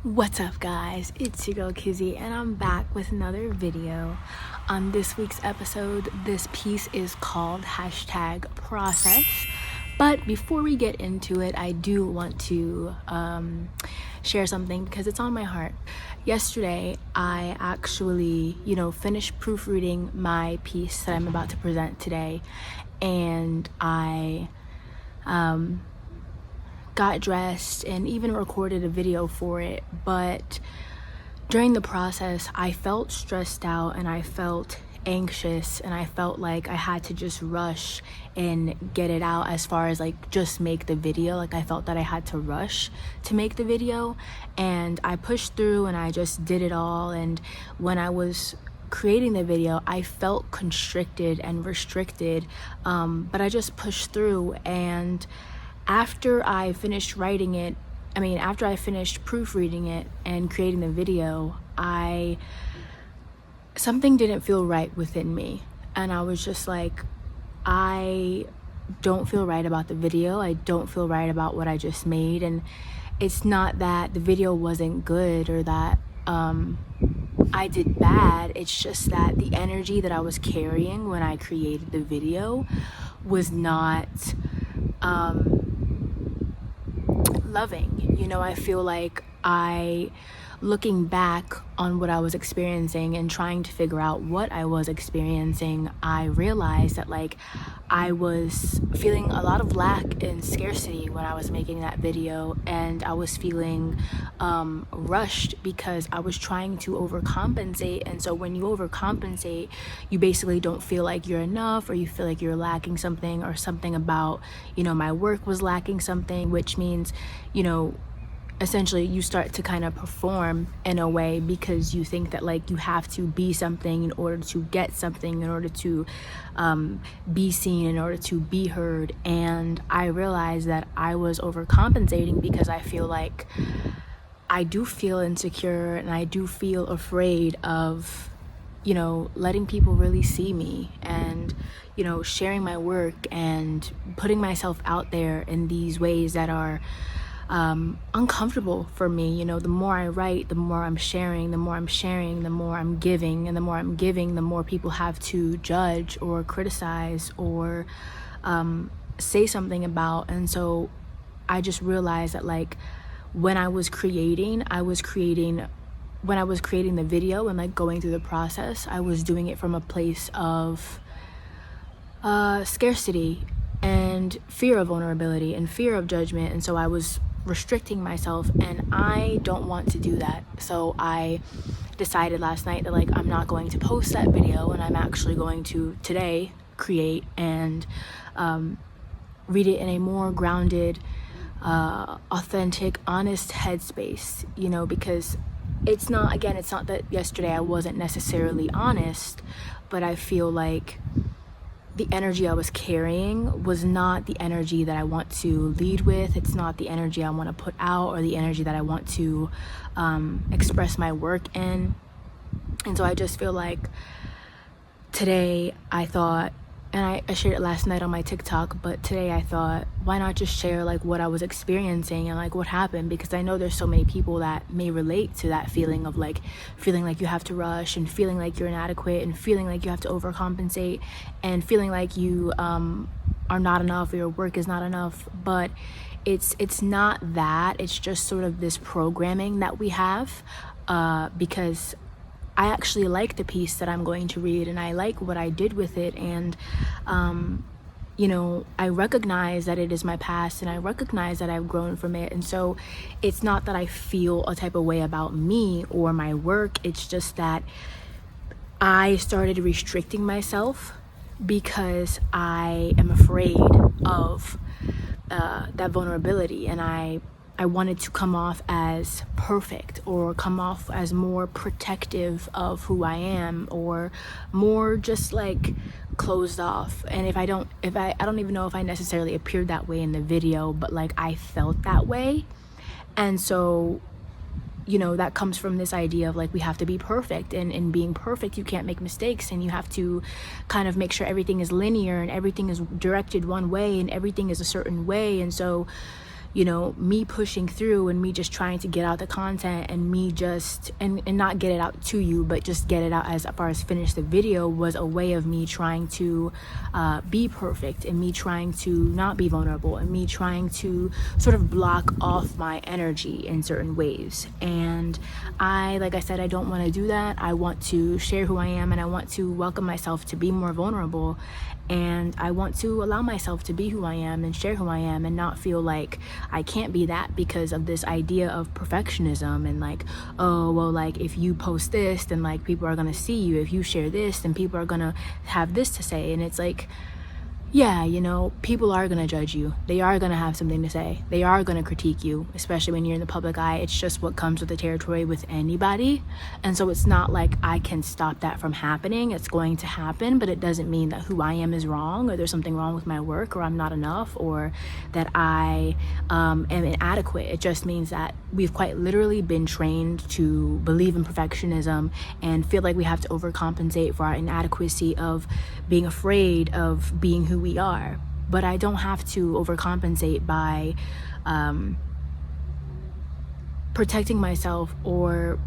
What's up, guys? It's your girl Kizzy, and I'm back with another video. On this week's episode, this piece is called #process. But before we get into it, I do want to share something because it's on my heart. Yesterday, I actually, finished proofreading my piece that I'm about to present today, and I got dressed and even recorded a video for it. But during the process, I felt stressed out and I felt anxious, and I felt like I had to just rush and get it out as far as like just make the video. Like I felt that I had to rush to make the video, and I pushed through and I just did it all. And when I was creating the video, I felt constricted and restricted, but I just pushed through. And after I finished after I finished proofreading it and creating the video, something didn't feel right within me. And I was just like, I don't feel right about the video. I don't feel right about what I just made. And it's not that the video wasn't good or that I did bad. It's just that the energy that I was carrying when I created the video was not loving. I feel like looking back on what I was experiencing and trying to figure out what I was experiencing, I realized that I was feeling a lot of lack and scarcity when I was making that video, and I was feeling rushed because I was trying to overcompensate. And so when you overcompensate, you basically don't feel like you're enough, or you feel like you're lacking something, or something about my work was lacking something, which means essentially you start to kind of perform in a way because you think that you have to be something in order to get something, in order to be seen, in order to be heard. And I realized that I was overcompensating because I feel like I do feel insecure, and I do feel afraid of letting people really see me, and sharing my work and putting myself out there in these ways that are uncomfortable for me. The more I write, the more I'm sharing, the more I'm giving, and the more I'm giving, the more people have to judge or criticize or say something about. And so I just realized that when I was creating the video and going through the process, I was doing it from a place of scarcity and fear of vulnerability and fear of judgment. And so I was restricting myself, and I don't want to do that. So I decided last night that I'm not going to post that video, and I'm actually going to today create and read it in a more grounded, authentic, honest headspace, because it's not that yesterday I wasn't necessarily honest, but I feel like the energy I was carrying was not the energy that I want to lead with. It's not the energy I want to put out, or the energy that I want to express my work in. And so I just feel like today I thought, and I shared it last night on my TikTok, but today I thought, why not just share what I was experiencing and what happened? Because I know there's so many people that may relate to that feeling of feeling like you have to rush, and feeling like you're inadequate, and feeling like you have to overcompensate, and feeling like you are not enough, or your work is not enough. But it's not that. It's just sort of this programming that we have, because I actually like the piece that I'm going to read, and I like what I did with it. And I recognize that it is my past, and I recognize that I've grown from it. And so it's not that I feel a type of way about me or my work. It's just that I started restricting myself because I am afraid of that vulnerability, and I wanted to come off as perfect, or come off as more protective of who I am, or more just closed off. And I don't even know if I necessarily appeared that way in the video, but I felt that way. And so that comes from this idea of we have to be perfect, and in being perfect you can't make mistakes, and you have to kind of make sure everything is linear, and everything is directed one way, and everything is a certain way. And so you know, me pushing through and me just trying to get out the content and me just and not get it out to you, but just get it out as far as finish the video, was a way of me trying to be perfect, and me trying to not be vulnerable, and me trying to sort of block off my energy in certain ways. And like I said, I don't want to do that. I want to share who I am, and I want to welcome myself to be more vulnerable, and I want to allow myself to be who I am and share who I am, and not feel like I can't be that because of this idea of perfectionism, and like, oh well, like if you post this, then like people are gonna see you. If you share this, then people are gonna have this to say. And it's like, yeah, you know, people are gonna judge you. They are gonna have something to say. They are gonna critique you, especially when you're in the public eye. It's just what comes with the territory with anybody. And so it's not like I can stop that from happening. It's going to happen, but it doesn't mean that who I am is wrong, or there's something wrong with my work, or I'm not enough, or that I am inadequate. It just means that we've quite literally been trained to believe in perfectionism and feel like we have to overcompensate for our inadequacy of being afraid of being who we are. But I don't have to overcompensate by protecting myself or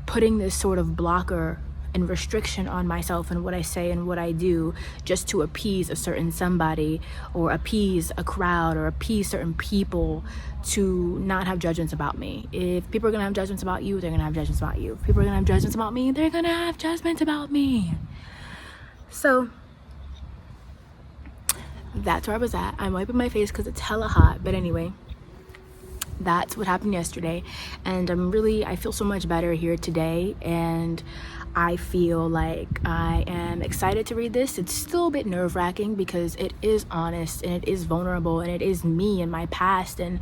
putting this sort of blocker and restriction on myself and what I say and what I do just to appease a certain somebody, or appease a crowd, or appease certain people to not have judgments about me. If people are gonna have judgments about you, they're gonna have judgments about you. If people are gonna have judgments about me, they're gonna have judgments about me. So that's where I was at. I'm wiping my face because it's hella hot, but anyway, that's what happened yesterday. And I feel so much better here today, and I feel like I am excited to read this. It's still a bit nerve-wracking because it is honest, and it is vulnerable, and it is me and my past, and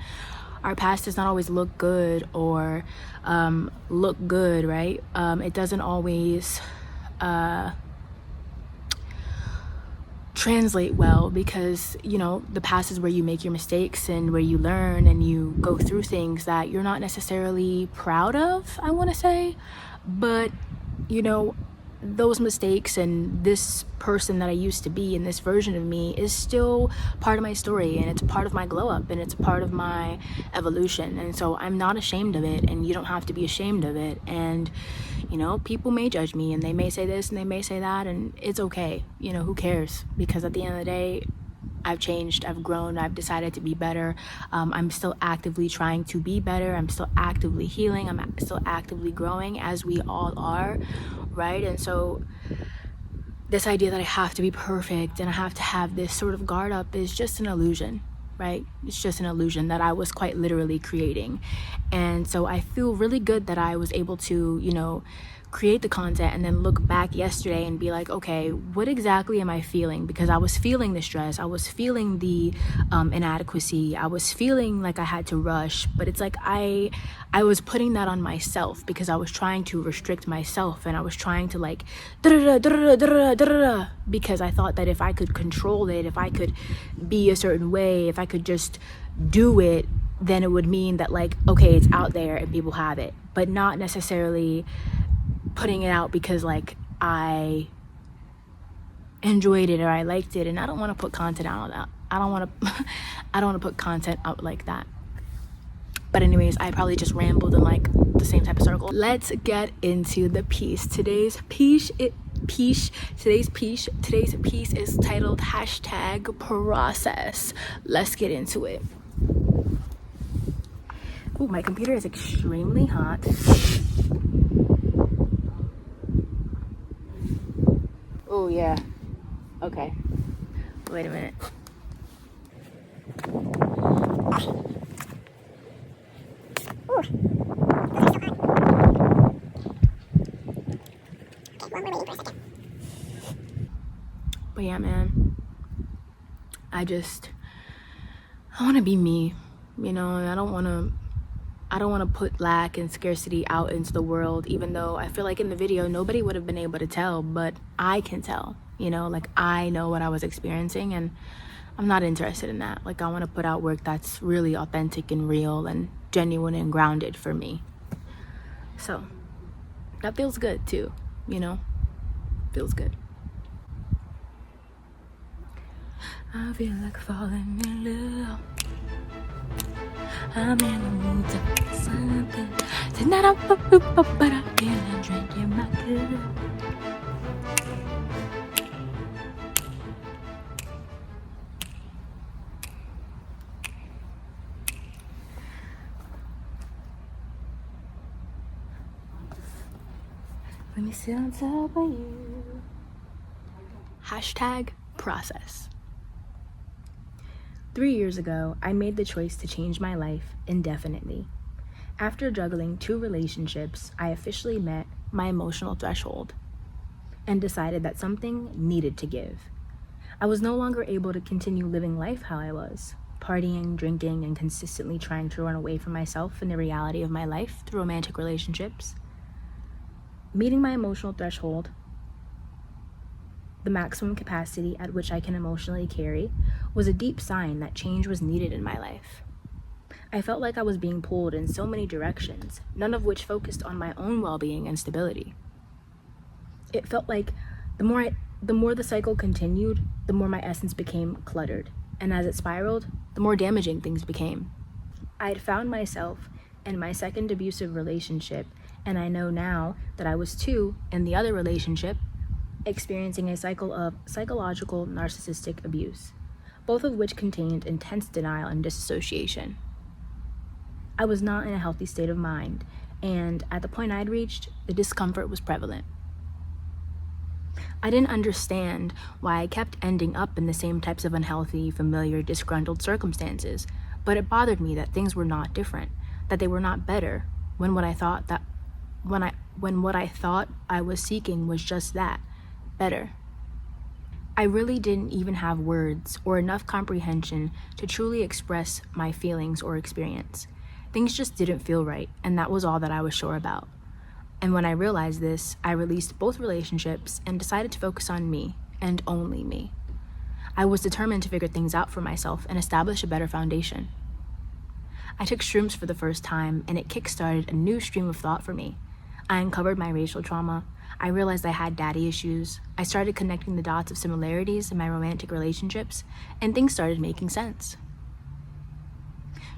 our past does not always look good or look good, right? It doesn't always translate well, because, you know, the past is where you make your mistakes and where you learn and you go through things that you're not necessarily proud of, I want to say. But, you know, those mistakes and this person that I used to be and this version of me is still part of my story, and it's part of my glow up, and it's part of my evolution. And so I'm not ashamed of it, and you don't have to be ashamed of it. And, you know, people may judge me, and they may say this and they may say that, and it's okay. You know, who cares? Because at the end of the day, I've changed, I've grown, I've decided to be better. I'm still actively trying to be better. I'm still actively healing. I'm still actively growing, as we all are, right? And so this idea that I have to be perfect and I have to have this sort of guard up is just an illusion, right? It's just an illusion that I was quite literally creating. And so I feel really good that I was able to, you know, create the content and then look back yesterday and be like, okay, what exactly am I feeling? Because I was feeling the stress, I was feeling the inadequacy, I was feeling like I had to rush, but it's like I was putting that on myself because I was trying to restrict myself, and I was trying to like because I thought that if I could control it, if I could be a certain way, if I could just do it, then it would mean that like, okay, it's out there and people have it, but not necessarily putting it out because like I enjoyed it or I liked it. And I don't want to put content out on that. I don't want to put content out like that. But anyways, I probably just rambled in like the same type of circle. Let's get into the piece. Today's piece is titled #process. Let's get into it. Oh, my computer is extremely hot. Oh yeah. Okay. Wait a minute. But yeah, man. I want to be me, you know, and I don't want to put lack and scarcity out into the world, even though I feel like in the video nobody would have been able to tell, but I can tell, you know, like I know what I was experiencing, and I'm not interested in that. Like I want to put out work that's really authentic and real and genuine and grounded for me. So that feels good too, you know, feels good. I feel like falling in love. I'm in the mood to get something. Tonight I'm but I'm feeling drinking my good. Let me sit on top of you. Hashtag process. 3 years ago, I made the choice to change my life indefinitely. After juggling 2 relationships, I officially met my emotional threshold and decided that something needed to give. I was no longer able to continue living life how I was, partying, drinking, and consistently trying to run away from myself and the reality of my life through romantic relationships. Meeting my emotional threshold, the maximum capacity at which I can emotionally carry, was a deep sign that change was needed in my life. I felt like I was being pulled in so many directions, none of which focused on my own well-being and stability. It felt like the more the cycle continued, the more my essence became cluttered, and as it spiraled, the more damaging things became. I had found myself in my second abusive relationship, and I know now that I was too, in the other relationship, experiencing a cycle of psychological narcissistic abuse, both of which contained intense denial and disassociation. I was not in a healthy state of mind, and at the point I'd reached, the discomfort was prevalent. I didn't understand why I kept ending up in the same types of unhealthy, familiar, disgruntled circumstances, but it bothered me that things were not different, that they were not better, when what I thought I was seeking was just that, better. I really didn't even have words or enough comprehension to truly express my feelings or experience. Things just didn't feel right, and that was all that I was sure about. And when I realized this, I released both relationships and decided to focus on me, and only me. I was determined to figure things out for myself and establish a better foundation. I took shrooms for the first time, and it kickstarted a new stream of thought for me. I uncovered my racial trauma. I realized I had daddy issues. I started connecting the dots of similarities in my romantic relationships, and things started making sense.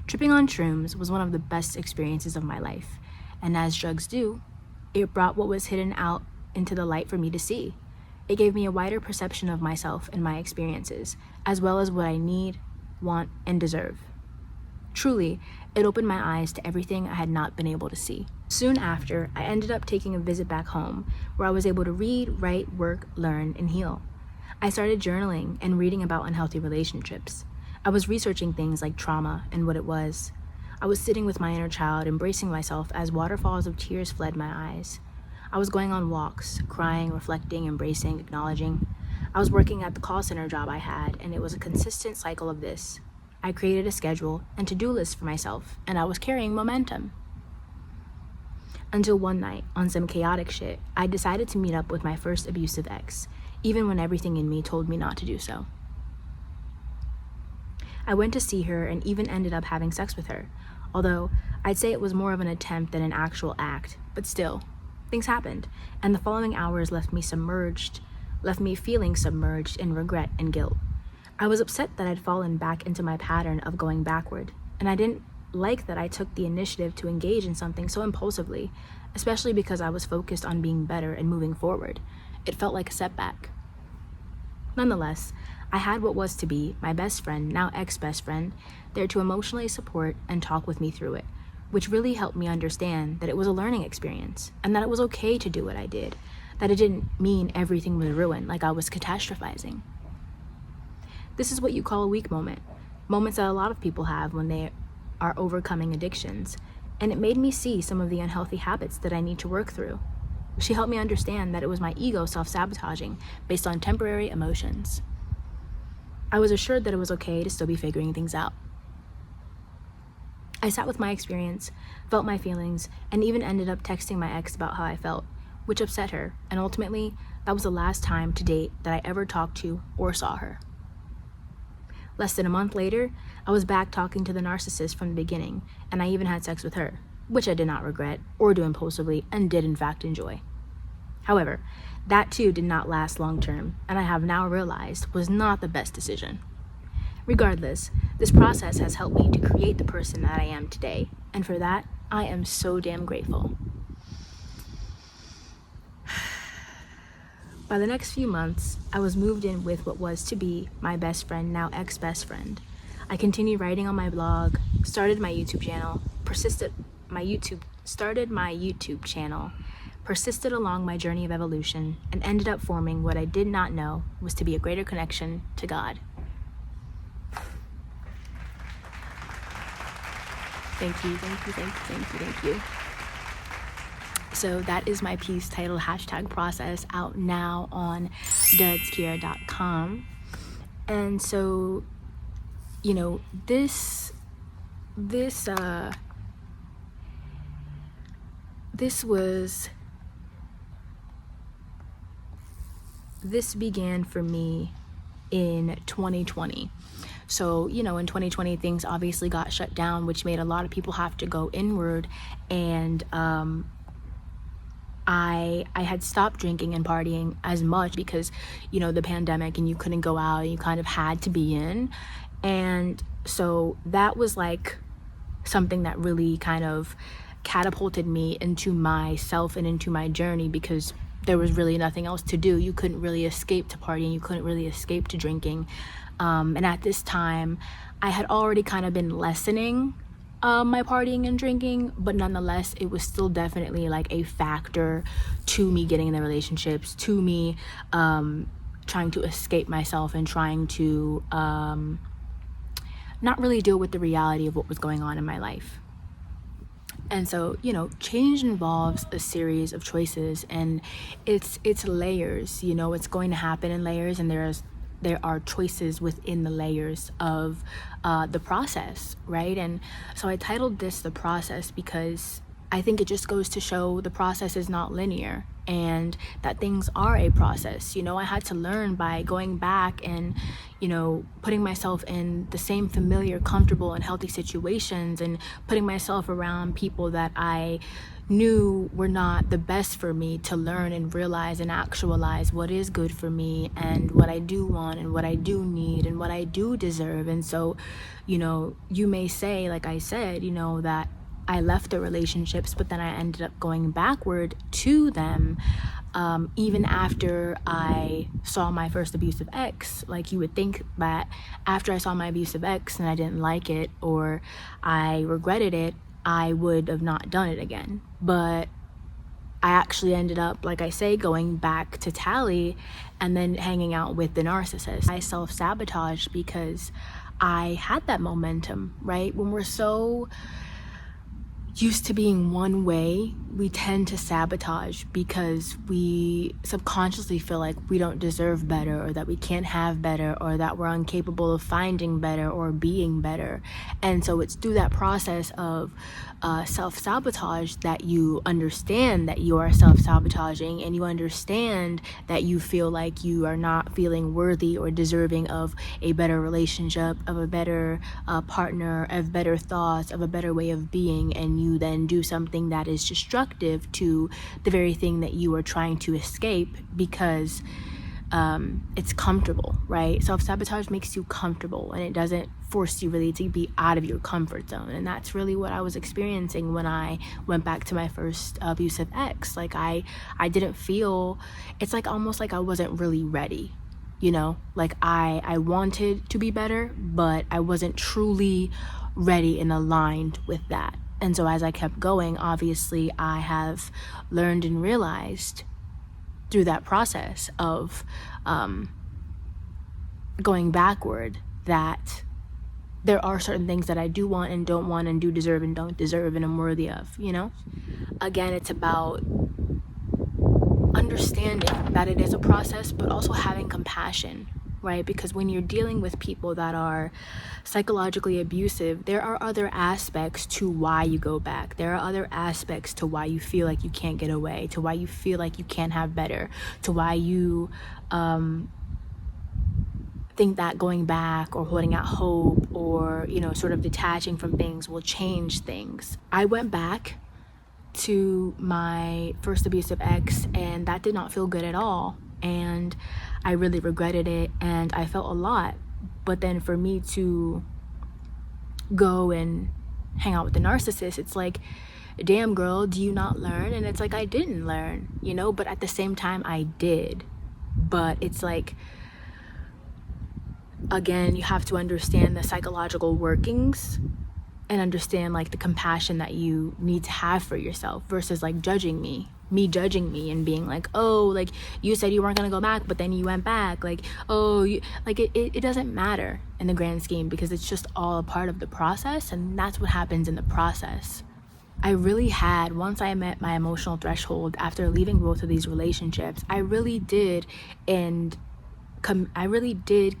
Tripping on shrooms was one of the best experiences of my life, and as drugs do, it brought what was hidden out into the light for me to see. It gave me a wider perception of myself and my experiences, as well as what I need, want, and deserve. Truly, it opened my eyes to everything I had not been able to see. Soon after, I ended up taking a visit back home, where I was able to read, write, work, learn, and heal. I started journaling and reading about unhealthy relationships. I was researching things like trauma and what it was. I was sitting with my inner child, embracing myself as waterfalls of tears fled my eyes. I was going on walks, crying, reflecting, embracing, acknowledging. I was working at the call center job I had, and it was a consistent cycle of this. I created a schedule and to-do list for myself, and I was carrying momentum. Until one night, on some chaotic shit, I decided to meet up with my first abusive ex, even when everything in me told me not to do so. I went to see her and even ended up having sex with her, although I'd say it was more of an attempt than an actual act, but still, things happened, and the following hours left me feeling submerged in regret and guilt. I was upset that I'd fallen back into my pattern of going backward, and I didn't like that I took the initiative to engage in something so impulsively, especially because I was focused on being better and moving forward. It felt like a setback. Nonetheless, I had what was to be my best friend, now ex-best friend, there to emotionally support and talk with me through it, which really helped me understand that it was a learning experience and that it was okay to do what I did, that it didn't mean everything was ruined like I was catastrophizing. This is what you call a weak moment, moments that a lot of people have when they are overcoming addictions, and it made me see some of the unhealthy habits that I need to work through. She helped me understand that it was my ego self-sabotaging based on temporary emotions. I was assured that it was okay to still be figuring things out. I sat with my experience, felt my feelings, and even ended up texting my ex about how I felt, which upset her, and ultimately, that was the last time to date that I ever talked to or saw her. Less than a month later, I was back talking to the narcissist from the beginning, and I even had sex with her, which I did not regret or do impulsively and did in fact enjoy. However, that too did not last long term, and I have now realized was not the best decision. Regardless, this process has helped me to create the person that I am today, and for that, I am so damn grateful. By the next few months, I was moved in with what was to be my best friend, now ex-best friend. I continued writing on my blog, started my YouTube channel, persisted along my journey of evolution, and ended up forming what I did not know was to be a greater connection to God. Thank you, thank you, thank you, thank you, thank you. So that is my piece titled #process, out now on dudskiera.com. And so, you know, this began for me in 2020. So, you know, in 2020, things obviously got shut down, which made a lot of people have to go inward. And I had stopped drinking and partying as much because, you know, the pandemic, and you couldn't go out, and you kind of had to be in. And so that was like something that really kind of catapulted me into myself and into my journey, because there was really nothing else to do. You couldn't really escape to partying. You couldn't really escape to drinking. And at this time, I had already kind of been lessening my partying and drinking, but nonetheless, it was still definitely like a factor to me getting in the relationships, to me trying to escape myself and trying to not really deal with the reality of what was going on in my life. And so, you know, change involves a series of choices, and it's layers. You know, it's going to happen in layers, and there are choices within the layers of the process, right? And so I titled this The Process because I think it just goes to show the process is not linear, and that things are a process. You know, I had to learn by going back and, you know, putting myself in the same familiar, comfortable, and healthy situations, and putting myself around people that I knew were not the best for me, to learn and realize and actualize what is good for me, and what I do want, and what I do need, and what I do deserve. And so, you know, you may say, like I said, you know, that I left the relationships, but then I ended up going backward to them, even after I saw my first abusive ex. Like, you would think that after I saw my abusive ex and I didn't like it, or I regretted it, I would have not done it again. But I actually ended up, like I say, going back to Tally and then hanging out with the narcissist. I self-sabotaged because I had that momentum, right? When we're so used to being one way, we tend to sabotage because we subconsciously feel like we don't deserve better, or that we can't have better, or that we're incapable of finding better or being better. And so it's through that process of self-sabotage that you understand that you are self-sabotaging, and you understand that you feel like you are not feeling worthy or deserving of a better relationship, of a better partner, of better thoughts, of a better way of being, and you then do something that is destructive to the very thing that you are trying to escape because it's comfortable, right? Self-sabotage makes you comfortable, and it doesn't force you really to be out of your comfort zone. And that's really what I was experiencing when I went back to my first abusive ex. Like I didn't feel, it's like almost like I wasn't really ready, you know? Like I wanted to be better, but I wasn't truly ready and aligned with that. And so as I kept going, obviously I have learned and realized through that process of going backward that there are certain things that I do want and don't want, and do deserve and don't deserve, and I'm worthy of, you know? Again, it's about understanding that it is a process, but also having compassion, right? Because when you're dealing with people that are psychologically abusive, there are other aspects to why you go back. There are other aspects to why you feel like you can't get away, to why you feel like you can't have better, to why you think that going back or holding out hope or, you know, sort of detaching from things will change things. I went back to my first abusive ex, and that did not feel good at all. And I really regretted it, and I felt a lot. But then for me to go and hang out with the narcissist, it's like, damn girl, do you not learn? And it's like, I didn't learn, you know, but at the same time I did. But it's like, again, you have to understand the psychological workings and understand like the compassion that you need to have for yourself versus like judging me and being like, oh, like you said you weren't gonna go back, but then you went back, like, oh, it doesn't matter in the grand scheme, because it's just all a part of the process, and that's what happens in the process. I really had, once I met my emotional threshold after leaving both of these relationships, I really did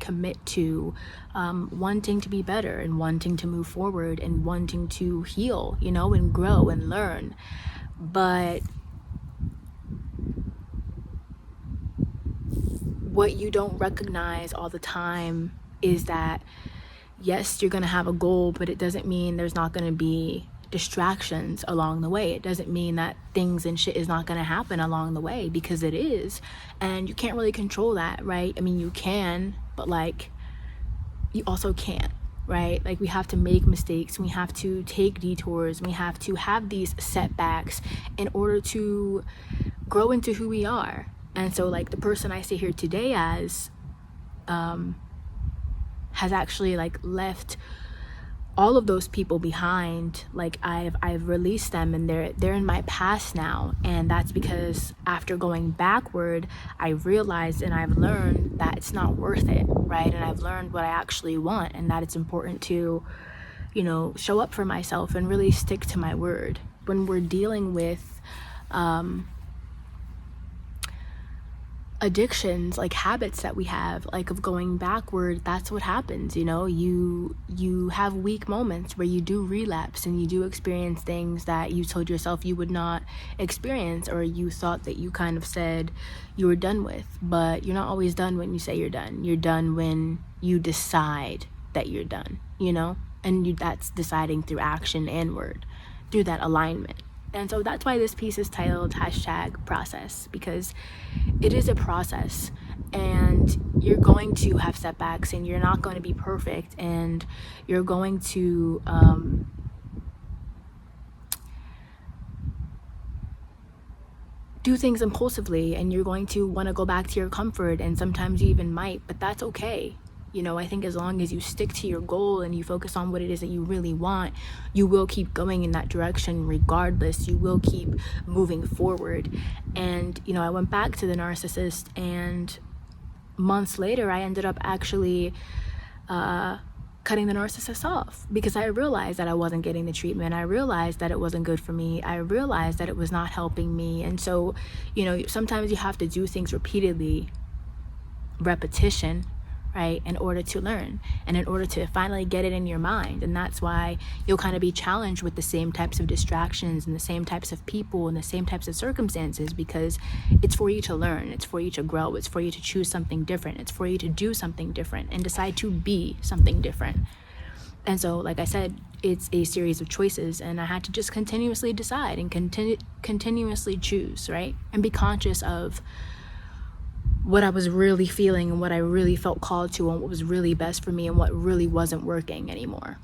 commit to wanting to be better and wanting to move forward and wanting to heal, you know, and grow and learn. But what you don't recognize all the time is that, yes, you're going to have a goal, but it doesn't mean there's not going to be distractions along the way. It doesn't mean that things and shit is not going to happen along the way, because it is. And you can't really control that, right? I mean, you can, but like, you also can't, right? Like, we have to make mistakes, we have to take detours, we have to have these setbacks in order to grow into who we are. And so like the person I sit here today as has actually like left all of those people behind. Like I've released them, and they're in my past now. And that's because after going backward, I realized and I've learned that it's not worth it, right? And I've learned what I actually want, and that it's important to, you know, show up for myself and really stick to my word. When we're dealing with addictions, like habits that we have, like of going backward, that's what happens, you know. You have weak moments where you do relapse and you do experience things that you told yourself you would not experience, or you thought that you kind of said you were done with. But you're not always done when you say you're done. You're done when you decide that you're done, you know. And that's deciding through action and word, through that alignment. And so that's why this piece is titled #process, because it is a process, and you're going to have setbacks, and you're not going to be perfect, and you're going to do things impulsively, and you're going to want to go back to your comfort, and sometimes you even might, but that's okay. You know, I think as long as you stick to your goal and you focus on what it is that you really want, you will keep going in that direction regardless. You will keep moving forward. And, you know, I went back to the narcissist, and months later, I ended up actually cutting the narcissist off, because I realized that I wasn't getting the treatment. I realized that it wasn't good for me. I realized that it was not helping me. And so, you know, sometimes you have to do things repeatedly, repetition, right, in order to learn and in order to finally get it in your mind. And that's why you'll kind of be challenged with the same types of distractions and the same types of people and the same types of circumstances, because it's for you to learn, it's for you to grow, it's for you to choose something different, it's for you to do something different and decide to be something different. And so, like I said, it's a series of choices, and I had to just continuously decide and continuously choose, right, and be conscious of what I was really feeling and what I really felt called to, and what was really best for me and what really wasn't working anymore.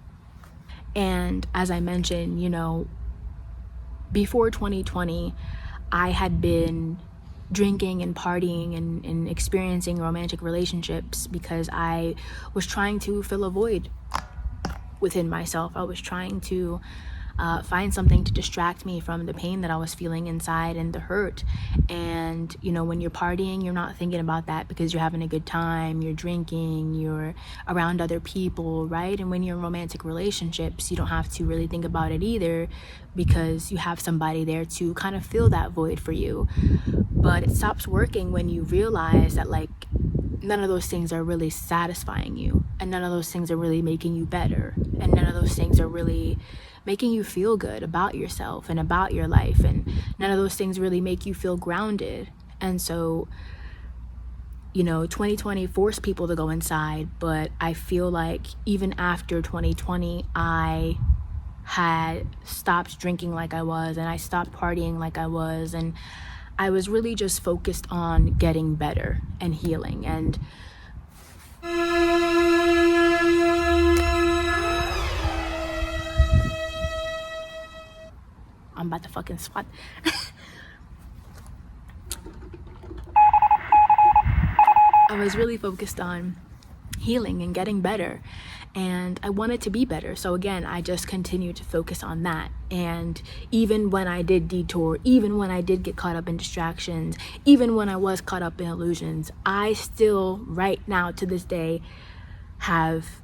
And as I mentioned, you know, before 2020, I had been drinking and partying and experiencing romantic relationships because I was trying to fill a void within myself. I was trying to find something to distract me from the pain that I was feeling inside and the hurt. And, you know, when you're partying, you're not thinking about that because you're having a good time, you're drinking, you're around other people, right? And when you're in romantic relationships, you don't have to really think about it either, because you have somebody there to kind of fill that void for you. But it stops working when you realize that, like, none of those things are really satisfying you, and none of those things are really making you better, and none of those things are really making you feel good about yourself and about your life, and none of those things really make you feel grounded. And so, you know, 2020 forced people to go inside, but I feel like even after 2020, I had stopped drinking like I was, and I stopped partying like I was, and I was really just focused on getting better and healing. And I'm about to fucking swat. I was really focused on healing and getting better, and I wanted to be better. So again, I just continued to focus on that. And even when I did detour, even when I did get caught up in distractions, even when I was caught up in illusions, I still right now to this day have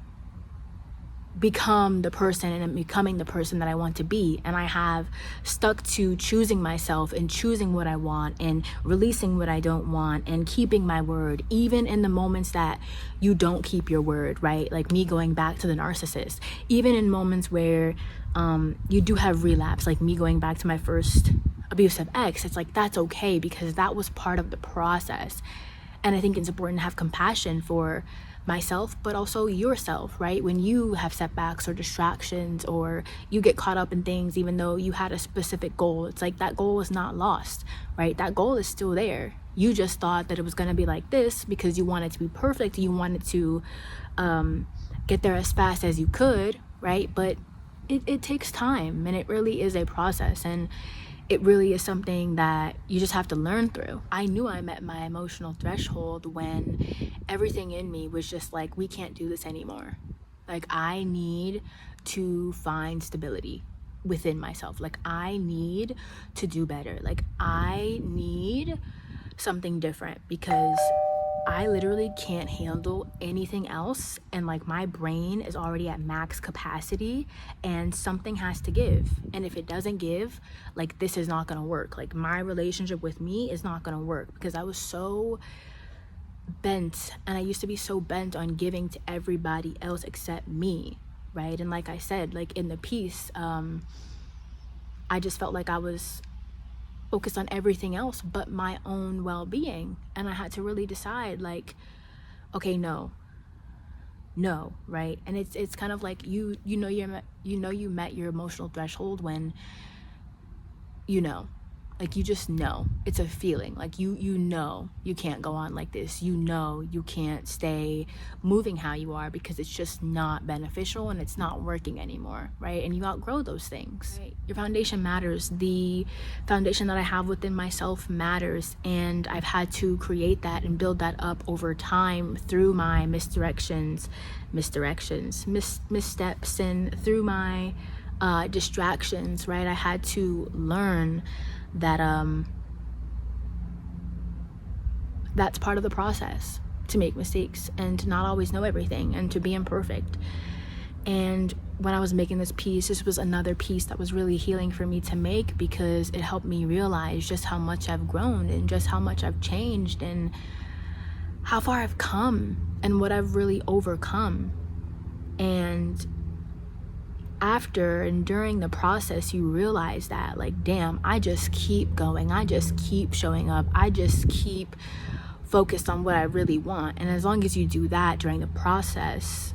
become the person, and I'm becoming the person that I want to be. And I have stuck to choosing myself and choosing what I want and releasing what I don't want and keeping my word, even in the moments that you don't keep your word, right? Like me going back to the narcissist, even in moments where you do have relapse, like me going back to my first abusive ex. It's like, that's okay, because that was part of the process. And I think it's important to have compassion for myself, but also yourself, right? When you have setbacks or distractions, or you get caught up in things even though you had a specific goal, it's like that goal is not lost, right? That goal is still there. You just thought that it was going to be like this because you wanted to be perfect, you wanted to get there as fast as you could, right? But it takes time, and it really is a process, and it really is something that you just have to learn through. I knew I met my emotional threshold when everything in me was just like, we can't do this anymore. Like, I need to find stability within myself. Like, I need to do better. Like, I need something different, because I literally can't handle anything else, and like my brain is already at max capacity, and something has to give. And if it doesn't give, like, this is not gonna work. Like, my relationship with me is not gonna work, because I was so bent, and I used to be so bent on giving to everybody else except me, right? And like I said, like in the piece, I just felt like I was focused on everything else but my own well-being. And I had to really decide, like, okay, no, right? And it's kind of like you met your emotional threshold when like, you just know. It's a feeling. Like, you know you can't go on like this. You know you can't stay moving how you are, because it's just not beneficial and it's not working anymore, right? And you outgrow those things, right? Your foundation matters. The foundation that I have within myself matters, and I've had to create that and build that up over time through my missteps, and through my distractions, right? I had to learn that that's part of the process, to make mistakes and to not always know everything and to be imperfect. And when I was making this piece, this was another piece that was really healing for me to make, because it helped me realize just how much I've grown and just how much I've changed and how far I've come and what I've really overcome. And after and during the process, you realize that, like, damn, I just keep going, I just keep showing up, I just keep focused on what I really want. And as long as you do that during the process,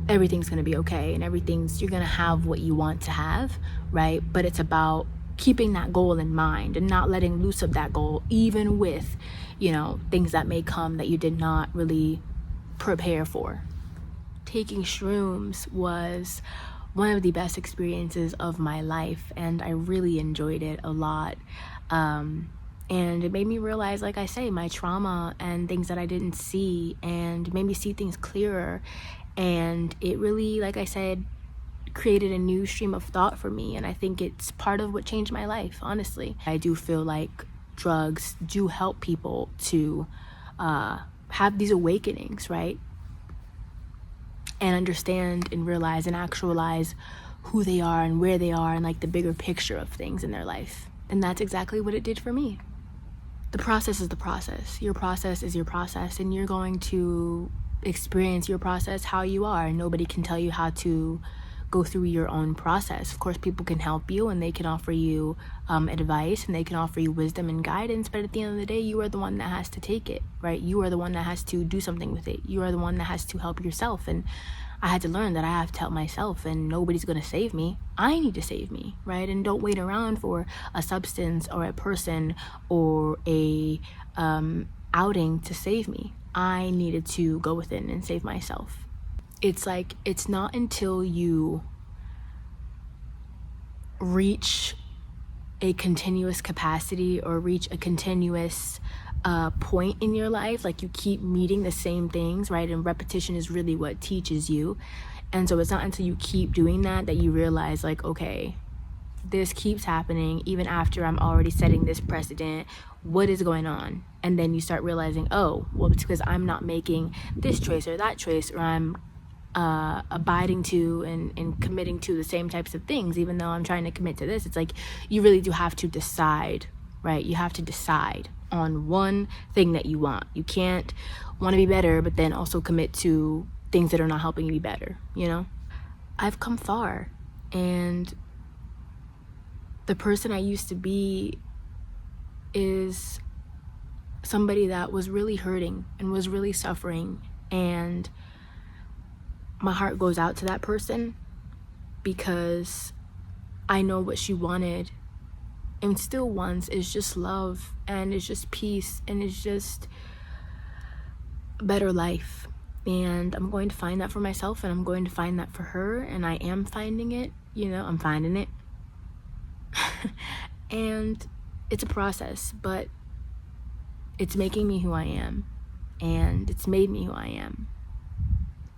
everything's gonna be okay, and you're gonna have what you want to have, right? But it's about keeping that goal in mind and not letting loose of that goal, even with things that may come that you did not really prepare for. Taking shrooms was one of the best experiences of my life, and I really enjoyed it a lot. And it made me realize, like I say, my trauma and things that I didn't see, and made me see things clearer. And it really, like I said, created a new stream of thought for me, and I think it's part of what changed my life, honestly. I do feel like drugs do help people to have these awakenings, right? And understand and realize and actualize who they are and where they are, and like the bigger picture of things in their life. And that's exactly what it did for me. The process is the process. Your process is your process, and you're going to experience your process how you are. Nobody can tell you how to go through your own process. Of course, people can help you, and they can offer you advice, and they can offer you wisdom and guidance, but at the end of the day, you are the one that has to take it, right? You are the one that has to do something with it. You are the one that has to help yourself. And I had to learn that I have to help myself, and nobody's gonna save me. I need to save me, right? And don't wait around for a substance or a person or a outing to save me. I needed to go within and save myself. It's like, it's not until you reach a continuous capacity or reach a continuous point in your life. Like, you keep meeting the same things, right? And repetition is really what teaches you. And so it's not until you keep doing that that you realize, like, okay, this keeps happening even after I'm already setting this precedent. What is going on? And then you start realizing, oh, well, it's because I'm not making this choice or that choice, or I'm abiding to and committing to the same types of things, even though I'm trying to commit to this. It's like, you really do have to decide, right? You have to decide on one thing that you want. You can't want to be better, but then also commit to things that are not helping you be better, you know? I've come far, and the person I used to be is somebody that was really hurting and was really suffering, and my heart goes out to that person because I know what she wanted and still wants is just love, and it's just peace, and it's just a better life. And I'm going to find that for myself, and I'm going to find that for her, and I am finding it, you know, I'm finding it. And it's a process, but it's making me who I am, and it's made me who I am.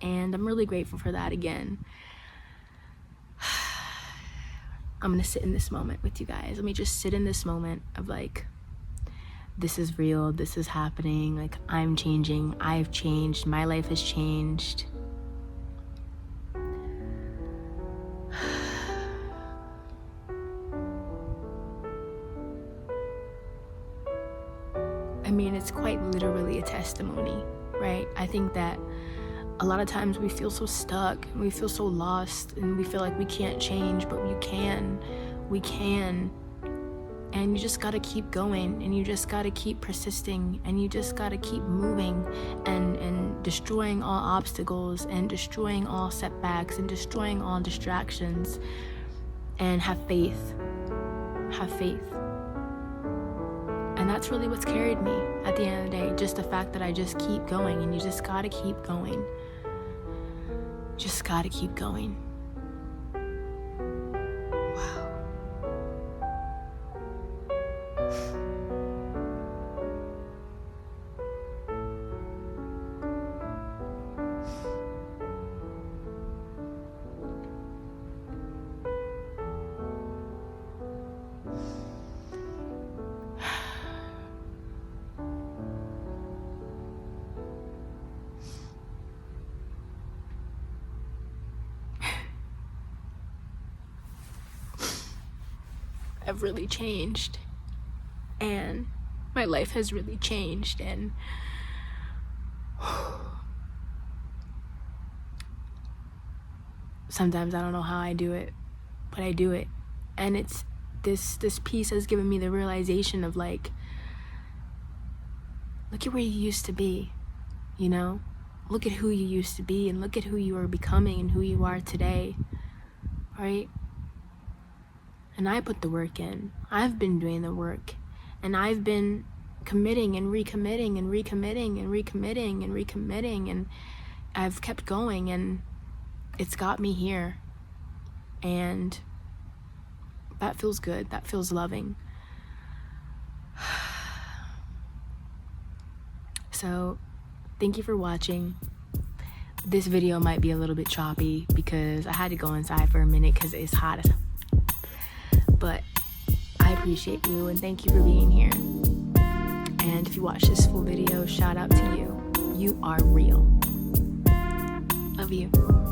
And I'm really grateful for that again. I'm gonna sit in this moment with you guys. Let me just sit in this moment of like, this is real, this is happening, like, I'm changing, I've changed, my life has changed. I mean, it's quite literally a testimony, right? I think that a lot of times we feel so stuck and we feel so lost and we feel like we can't change, but we can. And you just gotta keep going, and you just gotta keep persisting, and you just gotta keep moving and destroying all obstacles and destroying all setbacks and destroying all distractions, and have faith. Have faith. And that's really what's carried me at the end of the day. Just the fact that I just keep going, and you just gotta keep going. Just gotta keep going. Wow. I've really changed, and my life has really changed, and sometimes I don't know how I do it, but I do it. And it's this piece has given me the realization of like, look at where you used to be, you know? Look at who you used to be, and look at who you are becoming and who you are today, right? And I put the work in. I've been doing the work, and I've been committing and recommitting and recommitting and recommitting and recommitting, and I've kept going, and it's got me here. And that feels good. That feels loving. So thank you for watching. This video might be a little bit choppy because I had to go inside for a minute because it's hot. But I appreciate you, and thank you for being here. And if you watch this full video, shout out to you. You are real. Love you.